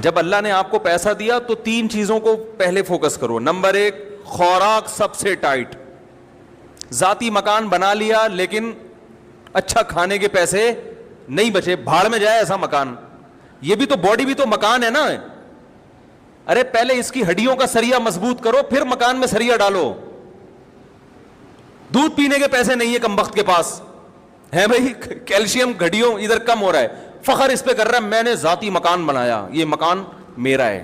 جب اللہ نے آپ کو پیسہ دیا تو 3 چیزوں کو پہلے فوکس کرو. نمبر 1 خوراک سب سے ٹائٹ. ذاتی مکان بنا لیا لیکن اچھا کھانے کے پیسے نہیں بچے, بھاڑ میں جائے ایسا مکان. یہ بھی تو باڈی بھی تو مکان ہے نا. ارے پہلے اس کی ہڈیوں کا سریا مضبوط کرو, پھر مکان میں سریا ڈالو. دودھ پینے کے پیسے نہیں ہے کمبخت کے پاس ہے بھائی, کیلشیم ہڈیوں ادھر کم ہو رہا ہے, فخر اس پہ کر رہا ہے میں نے ذاتی مکان بنایا, یہ مکان میرا ہے.